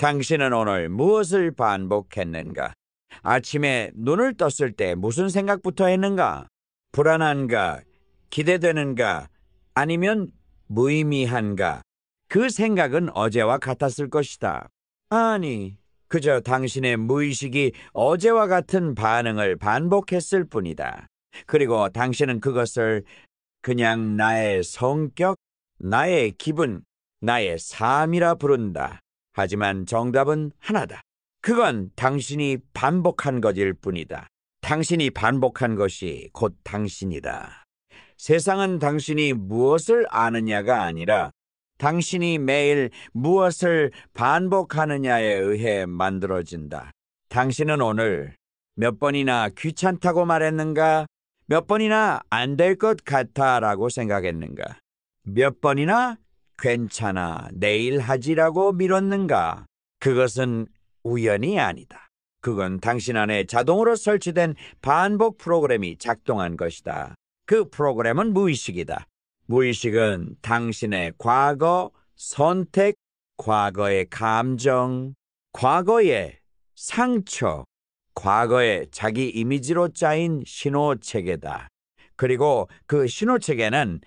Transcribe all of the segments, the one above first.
당신은 오늘 무엇을 반복했는가? 아침에 눈을 떴을 때 무슨 생각부터 했는가? 불안한가? 기대되는가? 아니면 무의미한가? 그 생각은 어제와 같았을 것이다. 아니, 그저 당신의 무의식이 어제와 같은 반응을 반복했을 뿐이다. 그리고 당신은 그것을 그냥 나의 성격, 나의 기분, 나의 삶이라 부른다. 하지만 정답은 하나다. 그건 당신이 반복한 것일 뿐이다. 당신이 반복한 것이 곧 당신이다. 세상은 당신이 무엇을 아느냐가 아니라 당신이 매일 무엇을 반복하느냐에 의해 만들어진다. 당신은 오늘 몇 번이나 귀찮다고 말했는가? 몇 번이나 안 될 것 같아라고 생각했는가? 몇 번이나 괜찮아, 내일 하지라고 미뤘는가? 그것은 우연이 아니다. 그건 당신 안에 자동으로 설치된 반복 프로그램이 작동한 것이다. 그 프로그램은 무의식이다. 무의식은 당신의 과거, 선택, 과거의 감정, 과거의 상처, 과거의 자기 이미지로 짜인 신호체계다. 그리고 그 신호체계는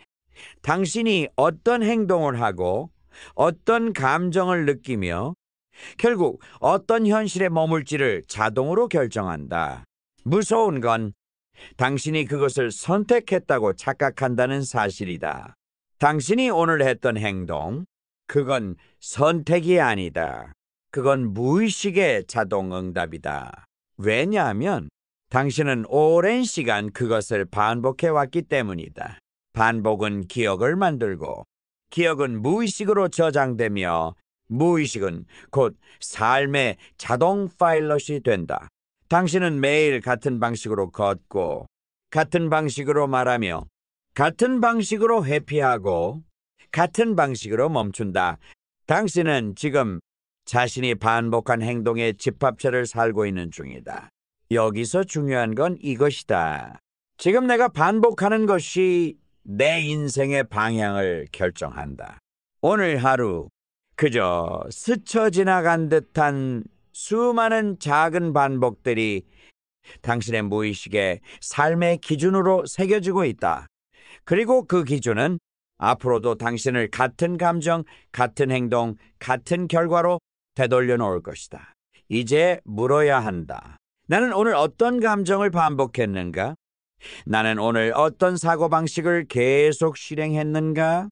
당신이 어떤 행동을 하고 어떤 감정을 느끼며 결국 어떤 현실에 머물지를 자동으로 결정한다. 무서운 건 당신이 그것을 선택했다고 착각한다는 사실이다. 당신이 오늘 했던 행동, 그건 선택이 아니다. 그건 무의식의 자동 응답이다. 왜냐하면 당신은 오랜 시간 그것을 반복해 왔기 때문이다. 반복은 기억을 만들고 기억은 무의식으로 저장되며 무의식은 곧 삶의 자동 파일럿이 된다. 당신은 매일 같은 방식으로 걷고 같은 방식으로 말하며 같은 방식으로 회피하고 같은 방식으로 멈춘다. 당신은 지금 자신이 반복한 행동의 집합체를 살고 있는 중이다. 여기서 중요한 건 이것이다. 지금 내가 반복하는 것이 내 인생의 방향을 결정한다. 오늘 하루 그저 스쳐 지나간 듯한 수많은 작은 반복들이 당신의 무의식에 삶의 기준으로 새겨지고 있다. 그리고 그 기준은 앞으로도 당신을 같은 감정, 같은 행동, 같은 결과로 되돌려 놓을 것이다. 이제 물어야 한다. 나는 오늘 어떤 감정을 반복했는가? 나는 오늘 어떤 사고방식을 계속 실행했는가?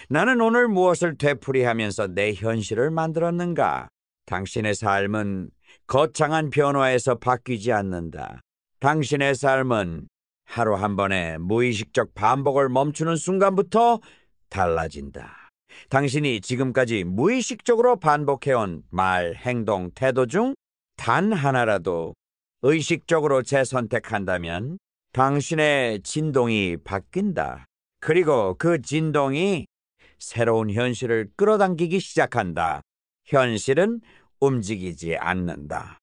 나는 오늘 무엇을 되풀이하면서 내 현실을 만들었는가? 당신의 삶은 거창한 변화에서 바뀌지 않는다. 당신의 삶은 하루 한 번의 무의식적 반복을 멈추는 순간부터 달라진다. 당신이 지금까지 무의식적으로 반복해온 말, 행동, 태도 중 단 하나라도 의식적으로 재선택한다면 당신의 진동이 바뀐다. 그리고 그 진동이 새로운 현실을 끌어당기기 시작한다. 현실은 움직이지 않는다.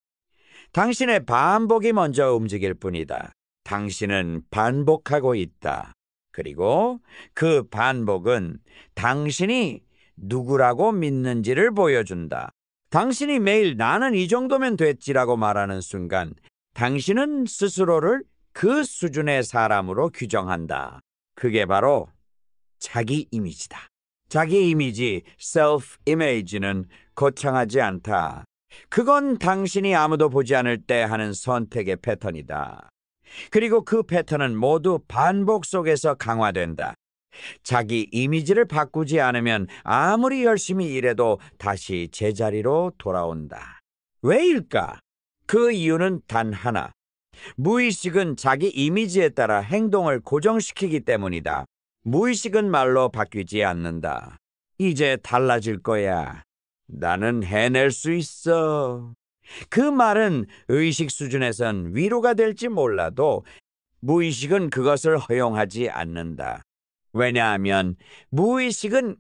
당신의 반복이 먼저 움직일 뿐이다. 당신은 반복하고 있다. 그리고 그 반복은 당신이 누구라고 믿는지를 보여준다. 당신이 매일 나는 이 정도면 됐지라고 말하는 순간 당신은 스스로를 그 수준의 사람으로 규정한다. 그게 바로 자기 이미지다. 자기 이미지, self-image는 거창하지 않다. 그건 당신이 아무도 보지 않을 때 하는 선택의 패턴이다. 그리고 그 패턴은 모두 반복 속에서 강화된다. 자기 이미지를 바꾸지 않으면 아무리 열심히 일해도 다시 제자리로 돌아온다. 왜일까? 그 이유는 단 하나. 무의식은 자기 이미지에 따라 행동을 고정시키기 때문이다. 무의식은 말로 바뀌지 않는다. 이제 달라질 거야. 나는 해낼 수 있어. 그 말은 의식 수준에선 위로가 될지 몰라도 무의식은 그것을 허용하지 않는다. 왜냐하면 무의식은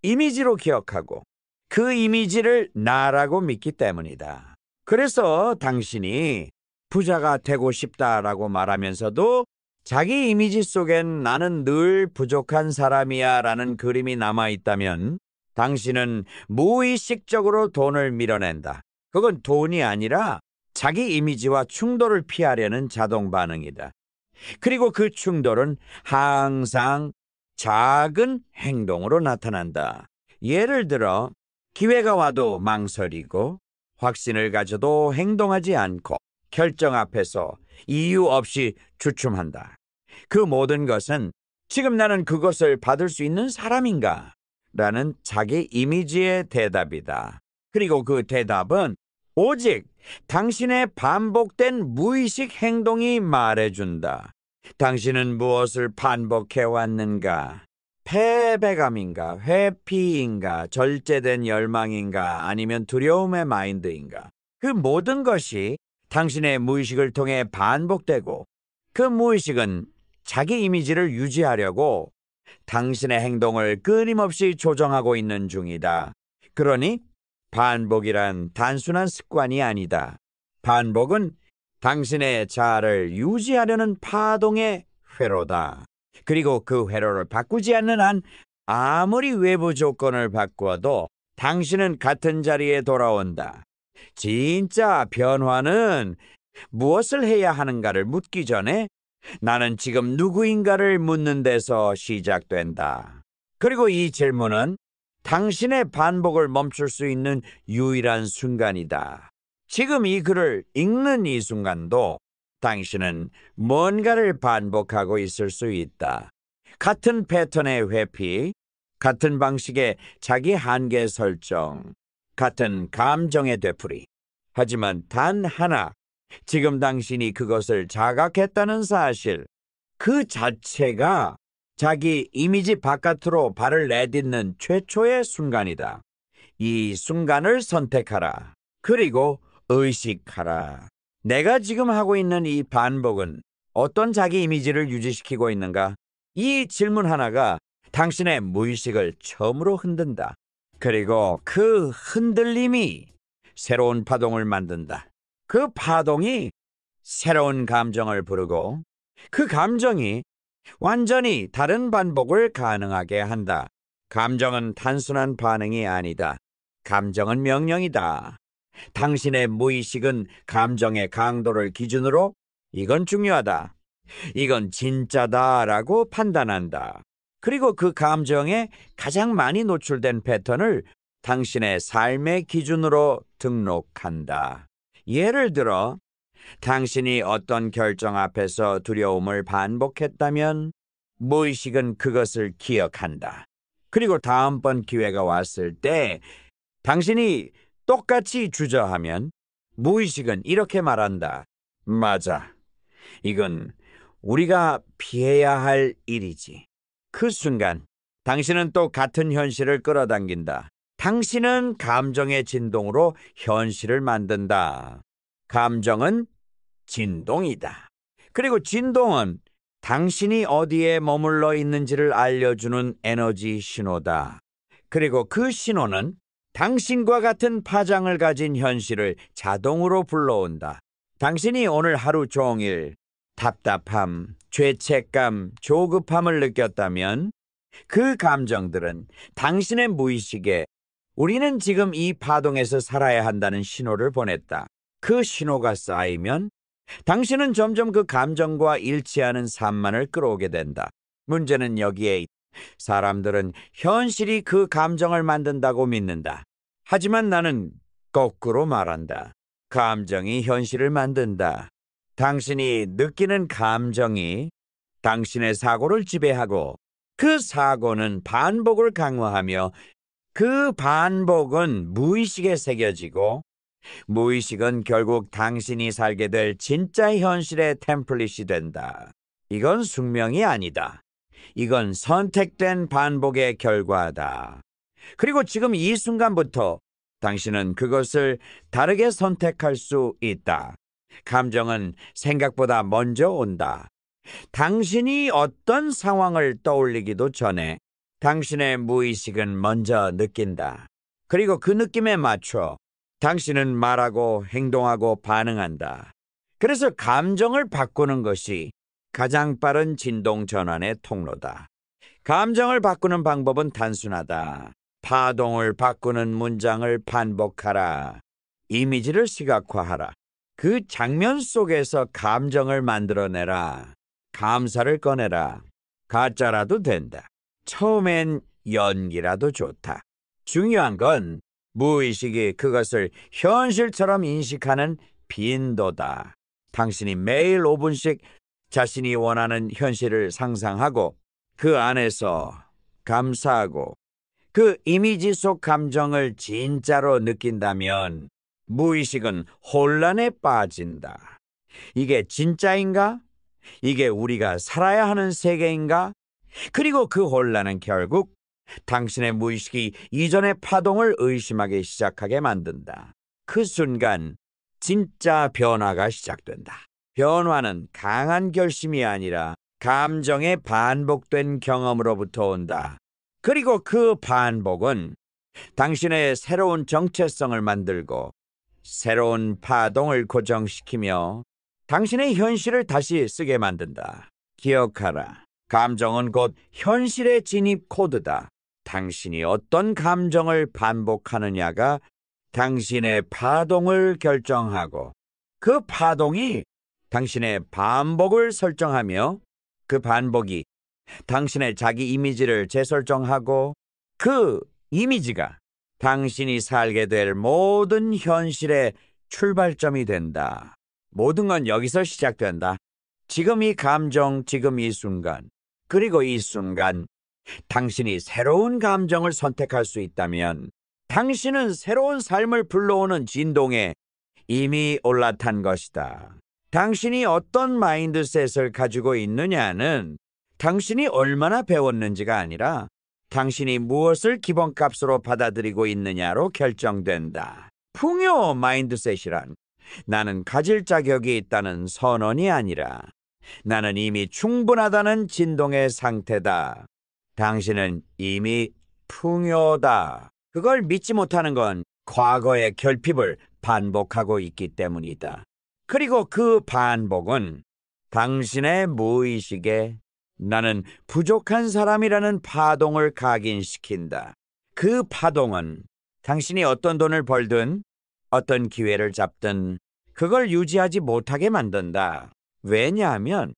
이미지로 기억하고 그 이미지를 나라고 믿기 때문이다. 그래서 당신이 부자가 되고 싶다라고 말하면서도 자기 이미지 속엔 나는 늘 부족한 사람이야 라는 그림이 남아있다면 당신은 무의식적으로 돈을 밀어낸다. 그건 돈이 아니라 자기 이미지와 충돌을 피하려는 자동 반응이다. 그리고 그 충돌은 항상 작은 행동으로 나타난다. 예를 들어 기회가 와도 망설이고 확신을 가져도 행동하지 않고 결정 앞에서 이유 없이 주춤한다. 그 모든 것은 지금 나는 그것을 받을 수 있는 사람인가? 라는 자기 이미지의 대답이다. 그리고 그 대답은 오직 당신의 반복된 무의식 행동이 말해준다. 당신은 무엇을 반복해 왔는가? 패배감인가? 회피인가? 절제된 열망인가? 아니면 두려움의 마인드인가? 그 모든 것이 당신의 무의식을 통해 반복되고 그 무의식은 자기 이미지를 유지하려고 당신의 행동을 끊임없이 조정하고 있는 중이다. 그러니 반복이란 단순한 습관이 아니다. 반복은 당신의 자아를 유지하려는 파동의 회로다. 그리고 그 회로를 바꾸지 않는 한 아무리 외부 조건을 바꾸어도 당신은 같은 자리에 돌아온다. 진짜 변화는 무엇을 해야 하는가를 묻기 전에 나는 지금 누구인가를 묻는 데서 시작된다. 그리고 이 질문은 당신의 반복을 멈출 수 있는 유일한 순간이다. 지금 이 글을 읽는 이 순간도 당신은 뭔가를 반복하고 있을 수 있다. 같은 패턴의 회피, 같은 방식의 자기 한계 설정, 같은 감정의 되풀이. 하지만 단 하나, 지금 당신이 그것을 자각했다는 사실, 그 자체가 자기 이미지 바깥으로 발을 내딛는 최초의 순간이다. 이 순간을 선택하라. 그리고 의식하라. 내가 지금 하고 있는 이 반복은 어떤 자기 이미지를 유지시키고 있는가? 이 질문 하나가 당신의 무의식을 처음으로 흔든다. 그리고 그 흔들림이 새로운 파동을 만든다. 그 파동이 새로운 감정을 부르고 그 감정이 완전히 다른 반복을 가능하게 한다. 감정은 단순한 반응이 아니다. 감정은 명령이다. 당신의 무의식은 감정의 강도를 기준으로 이건 중요하다. 이건 진짜다라고 판단한다. 그리고 그 감정에 가장 많이 노출된 패턴을 당신의 삶의 기준으로 등록한다. 예를 들어 당신이 어떤 결정 앞에서 두려움을 반복했다면 무의식은 그것을 기억한다. 그리고 다음번 기회가 왔을 때 당신이 똑같이 주저하면 무의식은 이렇게 말한다. 맞아. 이건 우리가 피해야 할 일이지. 그 순간 당신은 또 같은 현실을 끌어당긴다. 당신은 감정의 진동으로 현실을 만든다. 감정은 진동이다. 그리고 진동은 당신이 어디에 머물러 있는지를 알려주는 에너지 신호다. 그리고 그 신호는 당신과 같은 파장을 가진 현실을 자동으로 불러온다. 당신이 오늘 하루 종일 답답함, 죄책감, 조급함을 느꼈다면 그 감정들은 당신의 무의식에 우리는 지금 이 파동에서 살아야 한다는 신호를 보냈다. 그 신호가 쌓이면 당신은 점점 그 감정과 일치하는 삶만을 끌어오게 된다. 문제는 여기에 사람들은 현실이 그 감정을 만든다고 믿는다. 하지만 나는 거꾸로 말한다. 감정이 현실을 만든다. 당신이 느끼는 감정이 당신의 사고를 지배하고 그 사고는 반복을 강화하며 그 반복은 무의식에 새겨지고 무의식은 결국 당신이 살게 될 진짜 현실의 템플릿이 된다. 이건 숙명이 아니다. 이건 선택된 반복의 결과다. 그리고 지금 이 순간부터 당신은 그것을 다르게 선택할 수 있다. 감정은 생각보다 먼저 온다. 당신이 어떤 상황을 떠올리기도 전에 당신의 무의식은 먼저 느낀다. 그리고 그 느낌에 맞춰 당신은 말하고 행동하고 반응한다. 그래서 감정을 바꾸는 것이 가장 빠른 진동 전환의 통로다. 감정을 바꾸는 방법은 단순하다. 파동을 바꾸는 문장을 반복하라. 이미지를 시각화하라. 그 장면 속에서 감정을 만들어내라. 감사를 꺼내라. 가짜라도 된다. 처음엔 연기라도 좋다. 중요한 건 무의식이 그것을 현실처럼 인식하는 빈도다. 당신이 매일 5분씩 자신이 원하는 현실을 상상하고 그 안에서 감사하고 그 이미지 속 감정을 진짜로 느낀다면 무의식은 혼란에 빠진다. 이게 진짜인가? 이게 우리가 살아야 하는 세계인가? 그리고 그 혼란은 결국 당신의 무의식이 이전의 파동을 의심하기 시작하게 만든다. 그 순간 진짜 변화가 시작된다. 변화는 강한 결심이 아니라 감정의 반복된 경험으로부터 온다. 그리고 그 반복은 당신의 새로운 정체성을 만들고 새로운 파동을 고정시키며 당신의 현실을 다시 쓰게 만든다. 기억하라. 감정은 곧 현실의 진입 코드다. 당신이 어떤 감정을 반복하느냐가 당신의 파동을 결정하고 그 파동이 당신의 반복을 설정하며 그 반복이 당신의 자기 이미지를 재설정하고 그 이미지가 당신이 살게 될 모든 현실의 출발점이 된다. 모든 건 여기서 시작된다. 지금 이 감정, 지금 이 순간, 그리고 이 순간 당신이 새로운 감정을 선택할 수 있다면 당신은 새로운 삶을 불러오는 진동에 이미 올라탄 것이다. 당신이 어떤 마인드셋을 가지고 있느냐는 당신이 얼마나 배웠는지가 아니라 당신이 무엇을 기본값으로 받아들이고 있느냐로 결정된다. 풍요 마인드셋이란 나는 가질 자격이 있다는 선언이 아니라 나는 이미 충분하다는 진동의 상태다. 당신은 이미 풍요다. 그걸 믿지 못하는 건 과거의 결핍을 반복하고 있기 때문이다. 그리고 그 반복은 당신의 무의식에 나는 부족한 사람이라는 파동을 각인시킨다. 그 파동은 당신이 어떤 돈을 벌든 어떤 기회를 잡든 그걸 유지하지 못하게 만든다. 왜냐하면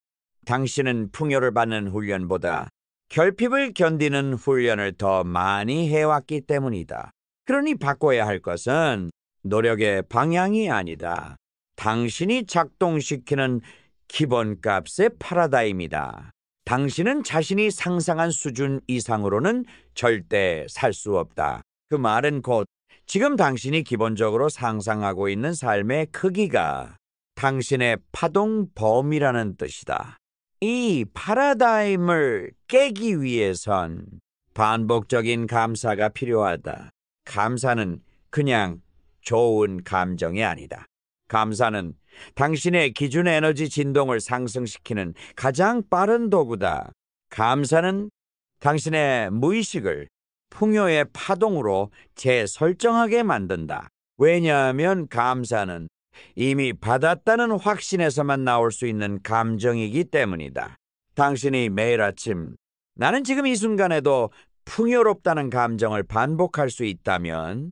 당신은 풍요를 받는 훈련보다 결핍을 견디는 훈련을 더 많이 해왔기 때문이다. 그러니 바꿔야 할 것은 노력의 방향이 아니다. 당신이 작동시키는 기본값의 파라다임이다. 당신은 자신이 상상한 수준 이상으로는 절대 살 수 없다. 그 말은 곧 지금 당신이 기본적으로 상상하고 있는 삶의 크기가 당신의 파동 범위라는 뜻이다. 이 파라다임을 깨기 위해선 반복적인 감사가 필요하다. 감사는 그냥 좋은 감정이 아니다. 감사는 당신의 기준 에너지 진동을 상승시키는 가장 빠른 도구다. 감사는 당신의 무의식을 풍요의 파동으로 재설정하게 만든다. 왜냐하면 감사는 이미 받았다는 확신에서만 나올 수 있는 감정이기 때문이다. 당신이 매일 아침 나는 지금 이 순간에도 풍요롭다는 감정을 반복할 수 있다면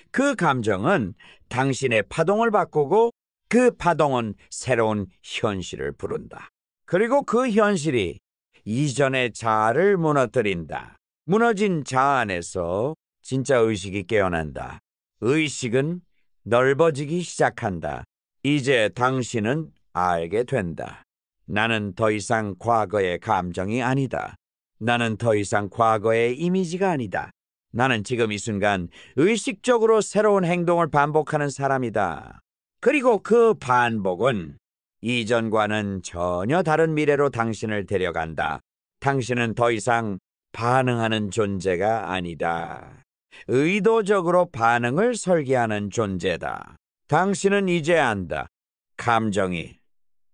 그 감정은 당신의 파동을 바꾸고 그 파동은 새로운 현실을 부른다. 그리고 그 현실이 이전의 자아를 무너뜨린다. 무너진 자아 안에서 진짜 의식이 깨어난다. 의식은 넓어지기 시작한다. 이제 당신은 알게 된다. 나는 더 이상 과거의 감정이 아니다. 나는 더 이상 과거의 이미지가 아니다. 나는 지금 이 순간 의식적으로 새로운 행동을 반복하는 사람이다. 그리고 그 반복은 이전과는 전혀 다른 미래로 당신을 데려간다. 당신은 더 이상 반응하는 존재가 아니다. 의도적으로 반응을 설계하는 존재다. 당신은 이제 안다. 감정이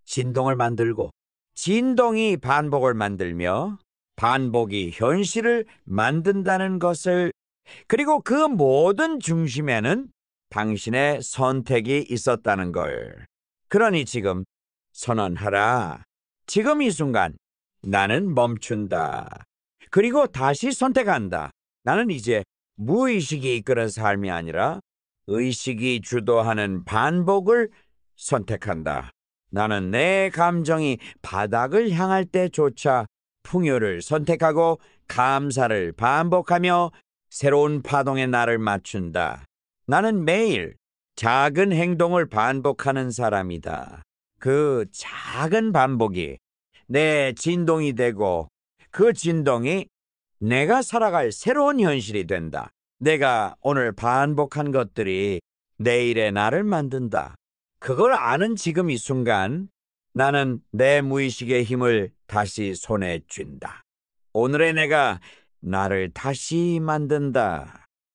진동을 만들고 진동이 반복을 만들며 반복이 현실을 만든다는 것을, 그리고 그 모든 중심에는 당신의 선택이 있었다는 걸. 그러니 지금 선언하라. 지금 이 순간 나는 멈춘다. 그리고 다시 선택한다. 나는 이제 무의식이 이끄는 삶이 아니라 의식이 주도하는 반복을 선택한다. 나는 내 감정이 바닥을 향할 때조차 풍요를 선택하고 감사를 반복하며 새로운 파동에 나를 맞춘다. 나는 매일 작은 행동을 반복하는 사람이다. 그 작은 반복이 내 진동이 되고 그 진동이 내가 살아갈 새로운 현실이 된다. 내가 오늘 반복한 것들이 내일의 나를 만든다. 그걸 아는 지금 이 순간 나는 내 무의식의 힘을 다시 손에 쥔다. 오늘의 내가 나를 다시 만든다.